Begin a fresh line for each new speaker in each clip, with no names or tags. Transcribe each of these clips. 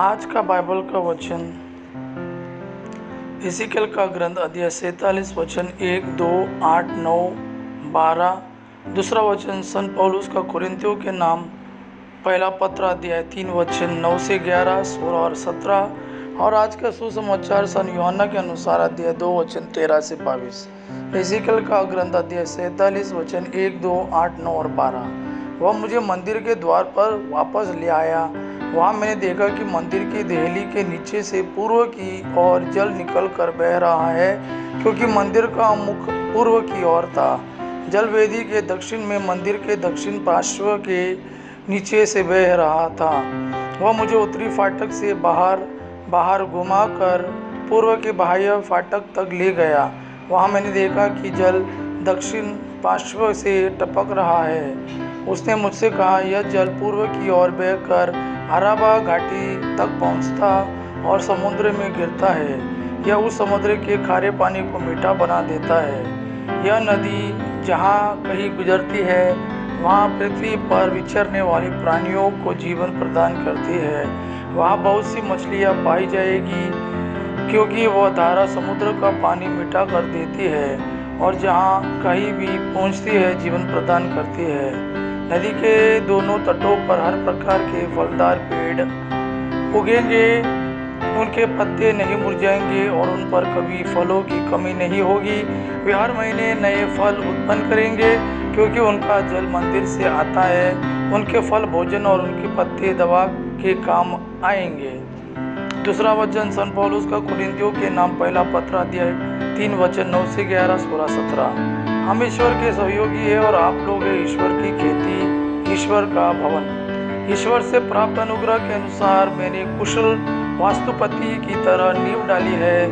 आज का बाइबल का वचन एजिकल का ग्रंथ अध्याय 47 वचन 1, 2, 8, 9, 12। दूसरा वचन संत पौलुस का कुरिन्थियों के नाम पहला पत्र अध्याय 3 वचन 9 से 11, 16 और 17। और आज का सुसमाचार सन यूहन्ना के अनुसार अध्याय 2 वचन 13 से 22। एजिकल का ग्रंथ अध्याय 47 वचन 1, 2, 8, 9 और 12। वह मुझे मंदिर के द्वार पर वापस ले आया। वहाँ मैंने देखा कि मंदिर की देहली के नीचे से पूर्व की ओर जल निकल कर बह रहा है, क्योंकि मंदिर का मुख पूर्व की ओर था। जल वेदी के दक्षिण में मंदिर के दक्षिण पार्श्व के नीचे से बह रहा था। वह मुझे उत्तरी फाटक से बाहर घुमाकर पूर्व के बाह्य फाटक तक ले गया। वहाँ मैंने देखा कि जल दक्षिण पार्श्व से टपक रहा है। उसने मुझसे कहा, यह जल पूर्व की ओर बहकर अराबा घाटी तक पहुंचता और समुद्र में गिरता है। यह उस समुद्र के खारे पानी को मीठा बना देता है। यह नदी जहाँ कहीं गुजरती है, वहाँ पृथ्वी पर विचरने वाले प्राणियों को जीवन प्रदान करती है। वहाँ बहुत सी मछलियाँ पाई जाएगी, क्योंकि वह धारा समुद्र का पानी मीठा कर देती है और जहाँ कहीं भी पहुँचती है जीवन प्रदान करती है। नदी के दोनों तटों पर हर प्रकार के फलदार पेड़ उगेंगे। उनके पत्ते नहीं मुरझाएंगे और उन पर कभी फलों की कमी नहीं होगी। वे हर महीने नए फल उत्पन्न करेंगे, क्योंकि उनका जल मंदिर से आता है। उनके फल भोजन और उनके पत्ते दवा के काम आएंगे। दूसरा वचन संत पौलुस का कुरिन्थियों के नाम पहला पत्र अध्याय 3 वचन 9 से 11, 16, 17। हम ईश्वर के सहयोगी है और आप लोग हैं ईश्वर की खेती, ईश्वर का भवन। ईश्वर से प्राप्त अनुग्रह के अनुसार मैंने कुशल वास्तुपति की तरह नींव डाली है।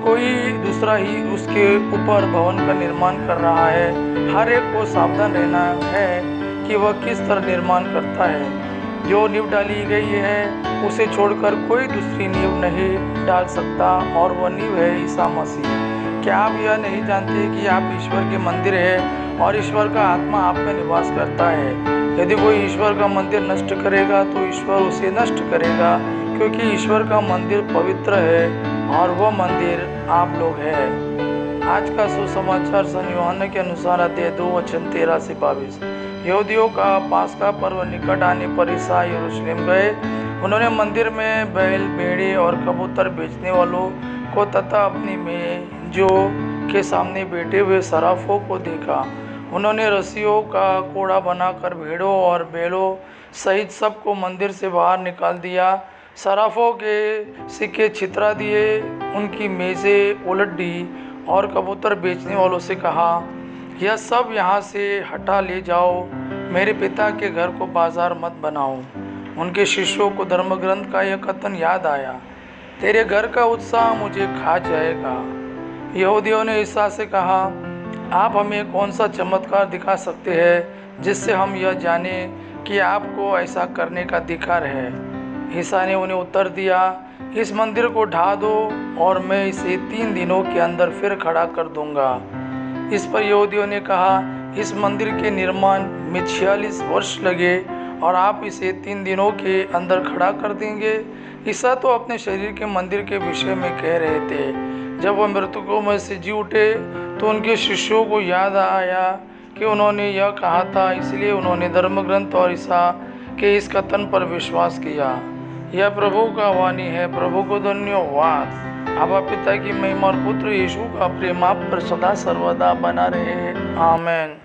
कोई दूसरा ही उसके ऊपर भवन का निर्माण कर रहा है। हर एक को सावधान रहना है कि वह किस तरह निर्माण करता है। जो नींव डाली गई है उसे छोड़कर कोई दूसरी नींव नहीं डाल सकता, और वह नींव है ईसा मसीह। क्या आप यह नहीं जानते कि आप ईश्वर के मंदिर हैं और ईश्वर का आत्मा आप में निवास करता है? यदि कोई ईश्वर का मंदिर नष्ट करेगा तो ईश्वर उसे नष्ट करेगा, क्योंकि ईश्वर का मंदिर पवित्र है और वह मंदिर आप लोग हैं। आज का सुसमाचार सन यूहन्ना के अनुसार अध्याय 2 वचन 13 से 22। यहूदियों का पास्का पर्व निकट आने पर ईसाई यरूशलेम गए। उन्होंने मंदिर में बैल, भेड़े और कबूतर बेचने वालों को तथा अपनी मेजों के सामने बैठे हुए सराफों को देखा। उन्होंने रस्सियों का कोड़ा बनाकर भेड़ों और बैलों सहित सबको मंदिर से बाहर निकाल दिया। सराफों के सिक्के छितरा दिए, उनकी मेजें उलट दी और कबूतर बेचने वालों से कहा, यह सब यहाँ से हटा ले जाओ। मेरे पिता के घर को बाजार मत बनाओ। उनके शिष्यों को धर्मग्रंथ का यह कथन याद आया, तेरे घर का उत्साह मुझे खा जाएगा। यहूदियों ने ईसा से कहा, आप हमें कौन सा चमत्कार दिखा सकते हैं जिससे हम यह जाने कि आपको ऐसा करने का अधिकार है? ईसा ने उन्हें उत्तर दिया, इस मंदिर को ढा दो और मैं इसे 3 दिनों के अंदर फिर खड़ा कर दूंगा। इस पर यहूदियों ने कहा, इस मंदिर के निर्माण में 46 वर्ष लगे और आप इसे 3 दिनों के अंदर खड़ा कर देंगे? ईसा तो अपने शरीर के मंदिर के विषय में कह रहे थे। जब वह मृतकों में से जी उठे तो उनके शिष्यों को याद आया कि उन्होंने यह कहा था, इसलिए उन्होंने धर्मग्रंथ और ईसा के इस कथन पर विश्वास किया। यह प्रभु का वाणी है। प्रभु को धन्यवाद। आबा पिता की महिमा और पुत्र यीशु का प्रेम आप पर सदा सर्वदा बना रहे। आमीन।